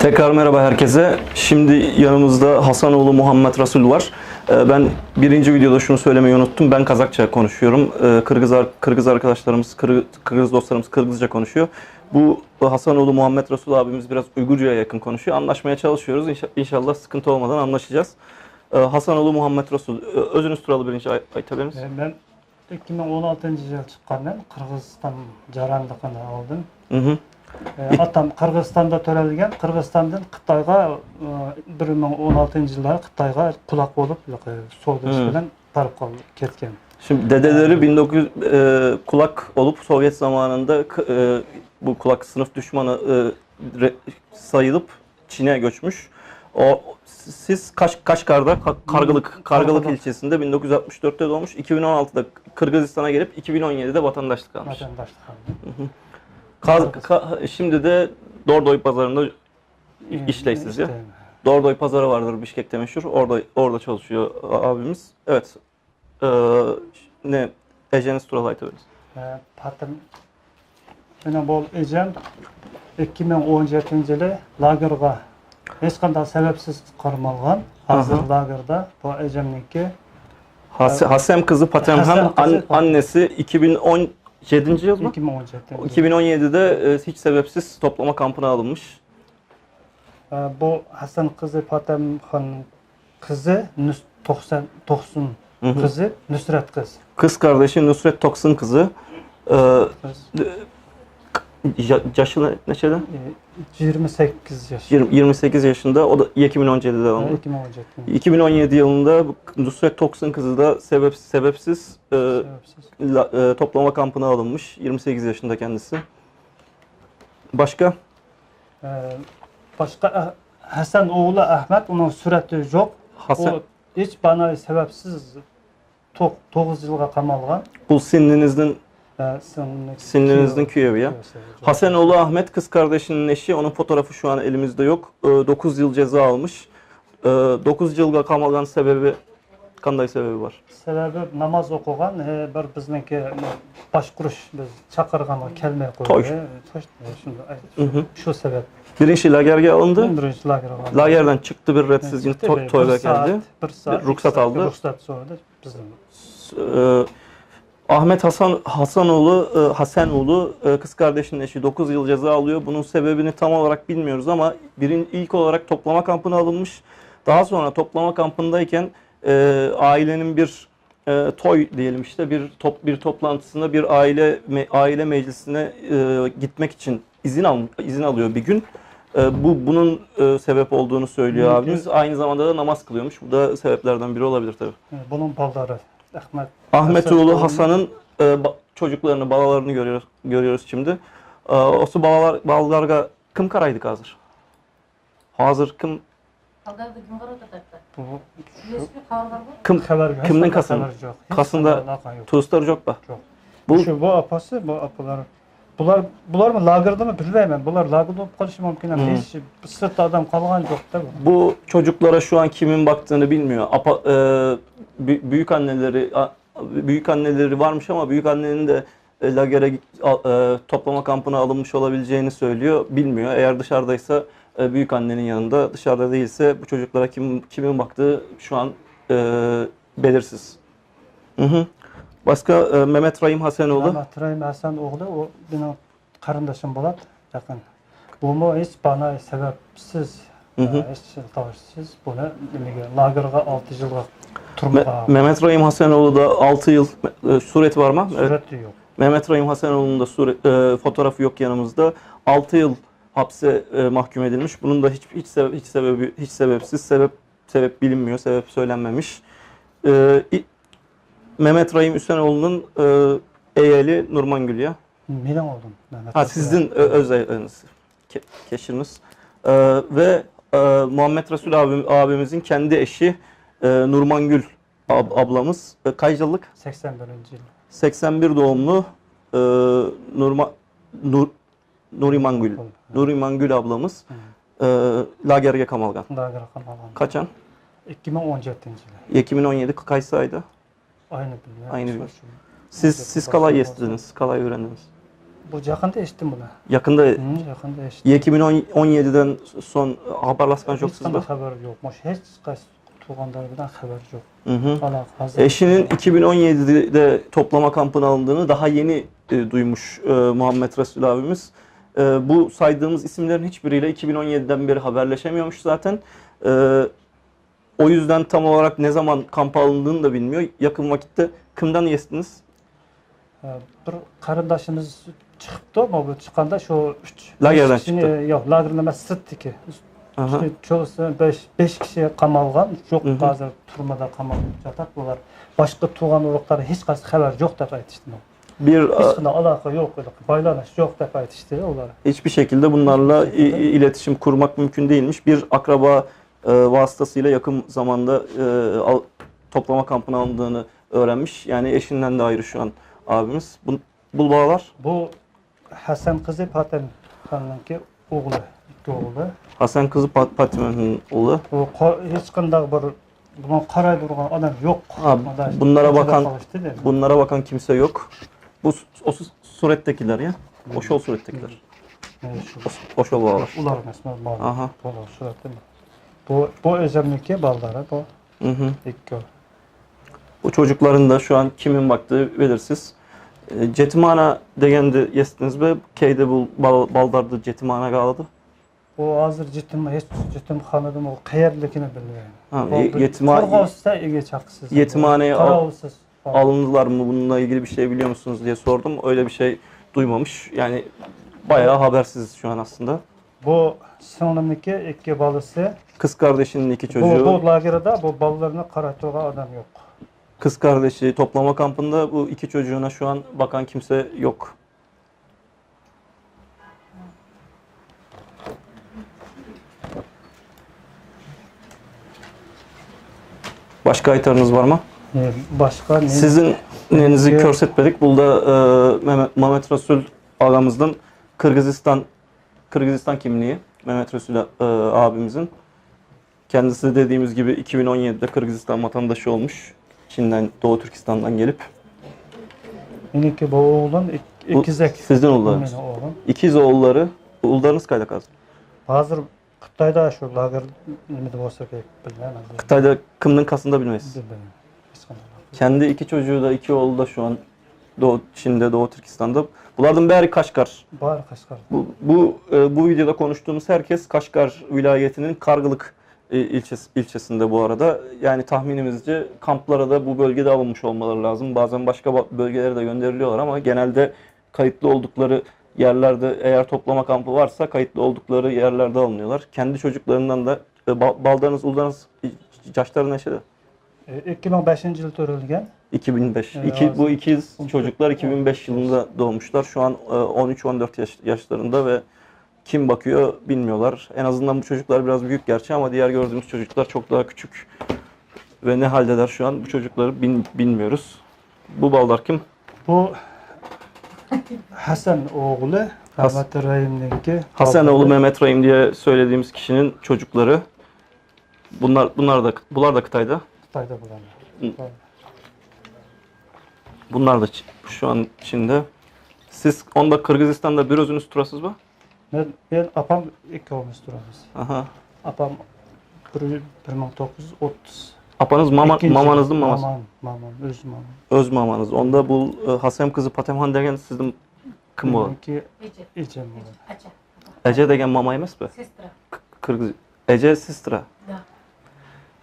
Tekrar merhaba herkese. Şimdi yanımızda Hasanoğlu Muhammed Resul var. Ben birinci videoda şunu söylemeyi unuttum. Ben Kazakça konuşuyorum. Kırgız arkadaşlarımız, Kırgız dostlarımız Kırgızca konuşuyor. Bu Hasanoğlu Muhammed Resul abimiz biraz Uygurca'ya yakın konuşuyor. Anlaşmaya çalışıyoruz. İnşallah sıkıntı olmadan anlaşacağız. Hasanoğlu Muhammed Resul. Özünüz turalı birinci aytabilir misiniz? Ben 2016-yıl çıqqandan Qırgızistan jarandığını aldım. Atam Qırgızistanda törelgen, Qırgızstandan Xitayga 2016-yılları Xitayga kulak bolup Sovyet bilen tarıp ketken. Şimdi dedeleri 1900 kulak olup Sovyet zamanında bu kulak sınıf düşmanı sayılıp Çin'e göçmüş. Siz Kaşgar'da Kargılık ilçesinde 1964'te doğmuş. 2016'da Kırgızistan'a gelip 2017'de vatandaşlık almış. Şimdi de Dordoy pazarında işleysiniz ya. Dordoy pazarı vardır Bişkek'te meşhur. Orada çalışıyor abimiz. Evet. Ne ejeniz turalaytı öyle. Patım benim bol ejem 2017-yılı lagerga hiç qanday sebepsiz qarmalgan. Hazır lagerda bu ejemniki Hasem kızı Patemhan annesi 2017 yıl mı? 2017'de hiç sebepsiz toplama kampına alınmış. Bu Hasan kızı Patemhan kızı Toksun kızı Nusret kız. Kız kardeşi Nusret Toksun kızı. Yaşı neçede? 28 yaş. 28 yaşında. O da 2017'de oldu. 2017 yılında Nusret Toksun kızı da sebepsiz toplama kampına alınmış. 28 yaşında kendisi. Başka? Başka Hasan oğlu Ahmet, onun süreti yok. O hiç bana sebepsiz 9 yılga qamalgan. Bu Sinninizin küyevi ya. Hasanoğlu Ahmet kız kardeşinin eşi. Onun fotoğrafı şu an elimizde yok. 9 yıl ceza almış. 9 yılga qamalgan sebebi qanday sebebi var? Sebebi namaz okugan, bir bizniki başquruş biz chaqirganga kelmey qo'ydi. Şu sebep. Birinci lagerge alındı. Birinci lagerge. Lagerden çıktı bir redsiz toyga geldi. Ruhsat aldı. Ruhsat sonra da bizim. Ahmet Hasanoğlu kız kardeşinin eşi 9 yıl ceza alıyor. Bunun sebebini tam olarak bilmiyoruz ama ilk olarak toplama kampına alınmış. Daha sonra toplama kampındayken ailenin bir toy diyelim işte bir toplantısında bir aile meclisine gitmek için izin alıyor bir gün. Bunun sebep olduğunu söylüyor abimiz. Aynı zamanda da namaz kılıyormuş. Bu da sebeplerden biri olabilir tabii. Bunun balları Ahmetoğlu Hasan'ın çocuklarını, balalarını görüyoruz şimdi. Osu balalarga kim karaydık hazır? Hazır kim? Kimden kasında turistler yok da. Bu apası, bu apalar. Bular mı lagerda mı bilmeyim. Bunlar lagerda olup qalishi mümkün emas. Hiç sırtta adam kalgan yok da. Bu çocuklara şu an kimin baktığını bilmiyor. Büyük anneleri varmış ama büyük annenin de lagere toplama kampına alınmış olabileceğini söylüyor. Bilmiyor. Eğer dışarıdaysa büyük annenin yanında, dışarıda değilse bu çocuklara kimin baktığı şu an belirsiz. Başka Mehmet Rahim Hasanoğlu. Mehmet Rahim Hasanoğlu o benim kardeşim bolat yakın. Bu mu hiç bana sebepsiz, hiç tavsiz bunu lagerga 6 yılga turmağa. Mehmet Rahim Hasanoğlu da 6 yıl sureti var mı? Sureti yok. Mehmet Rahim Hasanoğlu'nun da fotoğrafı yok yanımızda. 6 yıl hapse mahkum edilmiş. Bunun da hiç sebepsiz, sebep bilinmiyor, sebep söylenmemiş. Mehmet Rahim Hüseyinoğlu'nun eğeli Nurman Gülya. Benim oğlum Mehmet. Sizin özeliniz, keşiniz. Ve Muhammed Resul abimizin kendi eşi Nurman Gül ablamız. Kaç yıllık? 81. yıl. 81 doğumlu Nuriman Gül ablamız. Lagerge qamalgan. Lagerge qamalgan. Kaçan? 2017 yılı. 2017 kaç ayda? Aynı bilmiyorum. Aynı bilmiyorum. Siz kalay yestiniz, kalay öğrendiniz. Bu yakında eşittim bunu. Yakında Yakında eşittim. 2017'den son haberleşken yok Hiç sizde. haber yokmuş. Hiç qaysi tuğanlardan haber yok. Hı hı. Hala hazır. Eşinin 2017'de toplama kampına alındığını daha yeni duymuş Muhammed Resul abimiz. Bu saydığımız isimlerin hiçbiriyle 2017'den beri haberleşemiyormuş zaten. O yüzden tam olarak ne zaman kampa alındığını da bilmiyor. Yakın vakitte kimden yestiniz? Bir qarindoshimiz chiqibdi, ama bu chiqqanda shu 3 Lagerdan chiqdi. Yo'q, lagerdan emas, sirtniki. Aha. Cho'g'isi 5 kishi qamalgan, yo'q, Hı hı. hozir turmada qamalib yotadi. Bular boshqa tug'an urug'lari hech qaysi xabar yo'q deb aytishdi. Bir Hech qanday aloqa yo'q, baylanish yo'q deb aytishdi ular. hiçbir şekilde bunlarla iletişim kurmak mümkün değilmiş. Bir akraba vasıtasıyla yakın zamanda toplama kampına alındığını öğrenmiş. Yani eşinden de ayrı şu an abimiz. Bu bağlar Bu Hasan qizi Patimxonniki o'g'li, ikki o'g'li. Hasan kızı Patime'nin oğlu. Bu hech qanday bir buni qarayib turgan odam yo'q. Ha, bunlara bakan kimse yok. Bu o surettekiler ya. O şol surettekiler. O şol bağlar. Ular emas, men Aha. Bu özümlükü baldары, bu Hı hı. ikki. Bu çocukların da şu an kimin baktığı belirsiz. Cetimana degendi yestiniz mi? Keyde bu baldardı cetimana kaladı. O hazır jetim xonadim, o qayerlikini bilmayman. Yetimhaneye ega chaqsiz. yetimhaneye Qarovsiz. alındılar mı? Bununla ilgili bir şey biliyor musunuz diye sordum. Öyle bir şey duymamış. Yani bayağı habersiz şu an aslında. Bu singlimniki ikki bolasi. Kız kardeşinin iki çocuğu. Bu lagerda bu bolalarni qarayotgan adam yo'q. Kız kardeşi toplama kampında bu iki çocuğuna şu an bakan kimse yok. Başka aytarınız var mı? Başka ne? Sizin nenizi körsetmedik. Burada Mehmet Resul ağamızdan Kırgızistan kimliği. Mehmet Resul abimizin. Kendisi dediğimiz gibi 2017'de Kırgızistan vatandaşı olmuş. Çin'den, Doğu Türkistan'dan gelip. Meniki bu oğlum ikizek. Sizin oğullarınız. Benim oğlum. İkiz oğulları. Oğullarınız kayda kaldı? Hazır Xitoyda şu lager nimada bo'lsa kerak bilmayman. Xitoyda kimnin kasında bilmeyiz. Bilmayman. Hech qanday. Kendi iki çocuğu da iki oğlu da şu an Çin'de, Doğu Türkistan'da. Bunlardan biri Kaşgar. Bari Kaşgar. Bu videoda konuştuğumuz herkes Kaşgar vilayetinin Kargılık ilçesinde bu arada. Yani tahminimizce kamplara da bu bölgede alınmış olmaları lazım. Bazen başka bölgelere de gönderiliyorlar ama genelde kayıtlı oldukları yerlerde, eğer toplama kampı varsa kayıtlı oldukları yerlerde alınıyorlar. Kendi çocuklarından da baldarınız, uldarınız yaşları neçede? 2005-yil to'rilgan. 2005. Bu ikiz çocuklar 2005 yılında doğmuşlar. Şu an 13-14 yaşlarında ve kim bakıyor bilmiyorlar. En azından bu çocuklar biraz büyük gerçi ama diğer gördüğümüz çocuklar çok daha küçük. Ve ne haldeler şu an bu çocukları bilmiyoruz. Bu baldar kim? Bu Hasan oğlu Mehmet Rahim'ninki. Hasan oğlu Mehmet Rahim diye söylediğimiz kişinin çocukları. Bunlar da Kıtay'da. Xitoyda bular. Bunlar da şu an Çin'de. Siz onda Kırgızistan'da bir özünüz turasız mı? Ben apam ikkovimiz turamiz. Aha. Apam 1930. Apanız mamanızın maması. Mamam, öz mamam. Öz mamanız. Onda bu Hasem kızı Patemhan degen sizin kim olur? Ecem olur. Ece degen mama emas mı? Sestra. Kırgız. Ece Sistra. Da.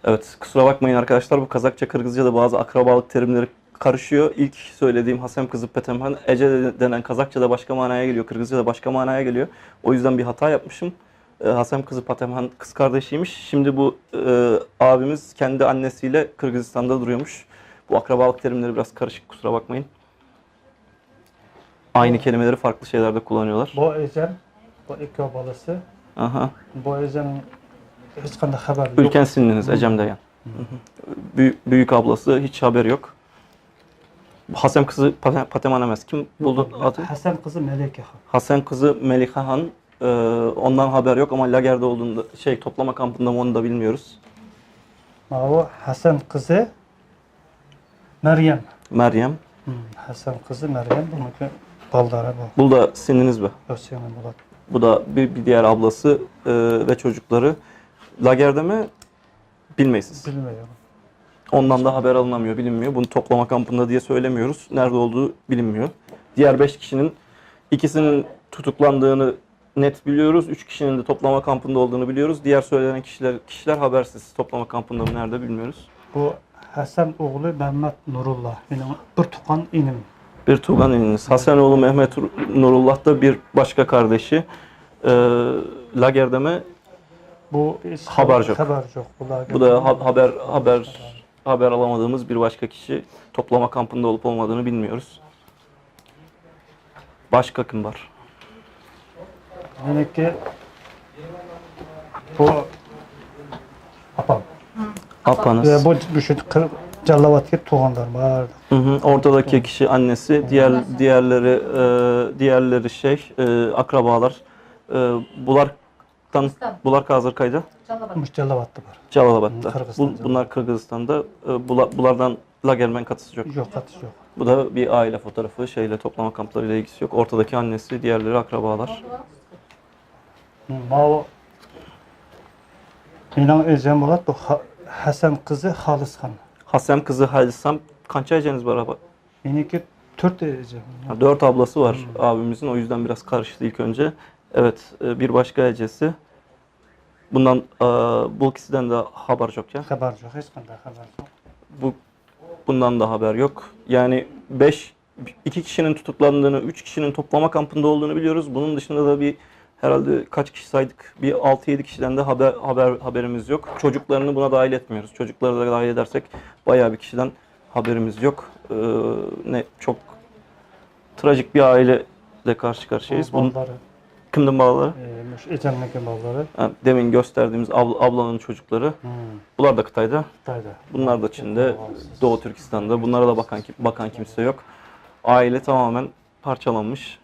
Evet, kusura bakmayın arkadaşlar, bu Kazakça, Kırgızca'da bazı akrabalık terimleri karışıyor. İlk söylediğim Hasem kızı Patemhan, Ece denen Kazakça'da başka manaya geliyor, Kırgızca'da başka manaya geliyor. O yüzden bir hata yapmışım. Hasem kızı Patemhan kız kardeşiymiş. Şimdi bu abimiz kendi annesiyle Kırgızistan'da duruyormuş. Bu akrabalık terimleri biraz karışık, kusura bakmayın. Aynı kelimeleri farklı şeylerde kullanıyorlar. Bu Ecem, bu iki balası. Aha. Bu Ecem'in hiç qanday haber yok. Ülken sinliniz Ecem degen. Büyük ablası hiç haber yok. Hasem kızı Pateman emez. Kim buldu adı? Hasan kızı Melike. Hasan kızı Melika Han. Ondan haber yok ama lagerde olduğunda toplama kampında mı onu da bilmiyoruz. O Hasan kızı Meryem. Meryem. Hasan kızı Meryem. Bununki Baldara bu. Bu da sininiz mi? Özsengin Bolat. Bu da bir diğer ablası ve çocukları. Lagerde mi? Bilmeysiz. Bilmiyorum. Ondan da haber alınamıyor, bilinmiyor. Bunu toplama kampında diye söylemiyoruz. Nerede olduğu bilinmiyor. Diğer 5 kişinin ikisinin tutuklandığını net biliyoruz. 3 kişinin de toplama kampında olduğunu biliyoruz. Diğer söylenen kişiler habersiz. Toplama kampında mı nerede bilmiyoruz. Bu Hasan oğlu Mehmet Nurullah. Benim bir tukan inim. Bir Tuğgan eliniz. Hasanoğlu Mehmet Nurullah da bir başka kardeşi. Lagerde mi? Bu Haber yok. Haber yok. Bu da haber alamadığımız bir başka kişi. Toplama kampında olup olmadığını bilmiyoruz. Başka kim var? Demek ki bu apam. Apanız. Bu şu Callavat'ta tuğanlar var. Ortadaki kişi annesi, diğerleri akrabalar. Bular Kazırkay'da, Callavat'ta var. Calabat'ta. Kırgızistan, Bunlar Kırgızistan'da. Bulardan Lagermen katısı yok. Yok atış yok. Bu da bir aile fotoğrafı. Toplama kamplarıyla ilgisi yok. Ortadaki annesi, diğerleri akrabalar. Mao benim Ecem Bolat bu Hasan kızı Halishan. Hasem kızı Halisam. Kança eceniz var abi? Benimki 4 Ecem. 4 ablası var abimizin. O yüzden biraz karıştı ilk önce. Evet, bir başka ecesi. Bundan bu ikisinden de haber yok ya. Haber yok. Hiç kadar haber yok. Bundan da haber yok. Yani 2 kişinin tutuklandığını, 3 kişinin toplama kampında olduğunu biliyoruz. Bunun dışında da herhalde kaç kişi saydık? Bir 6-7 kişiden de haberimiz yok. Çocuklarını buna dahil etmiyoruz. Çocukları da dahil edersek bayağı bir kişiden haberimiz yok. Çok trajik bir aileyle karşı karşıyayız. Balları. Kimden bağları? Ecem'deki balları. Demin gösterdiğimiz ablanın çocukları. Bunlar da Kıtay'da. Bunlar da Çin'de, Doğu Türkistan'da. Bunlara da bakan kimse yok. Aile tamamen parçalanmış.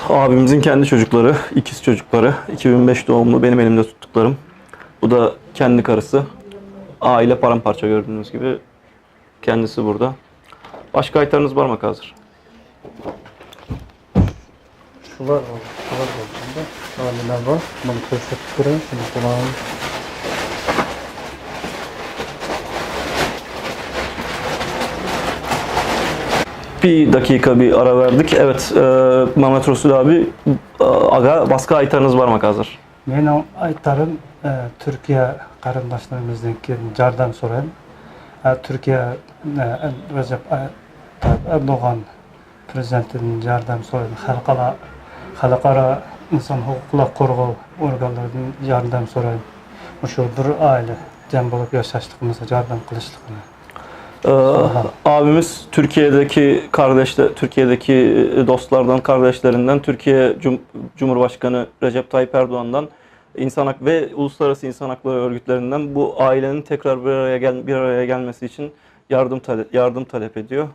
Abimizin kendi çocukları, ikiz çocukları. 2005 doğumlu benim elimde tuttuklarım. Bu da kendi karısı. Aile paramparça gördüğünüz gibi. Kendisi burada. Başka aytarınız var mı hazır? Şular var. Şular var. Aileler var. Bunu köşettire. Şimdi kulağım. Bir dakika bir ara verdik. Evet, Mehmet Resul abi, başka aytarınız var mı hazır? Benim aytarım Türkiye karındaşlarımızdan yardım sorayım. Türkiye Recep Tayyip Erdoğan prezidentinin yardım sorayım. Halkara insan hukukla koruğu organlarının yardım sorayım. Şu bir aile cem bulup yaşaştığımıza yardım kılıştıklarına. Abimiz Türkiye'deki dostlardan, kardeşlerinden, Türkiye Cumhurbaşkanı Recep Tayyip Erdoğan'dan, ve uluslararası insan hakları örgütlerinden bu ailenin tekrar bir araya gelmesi için yardım talep ediyor.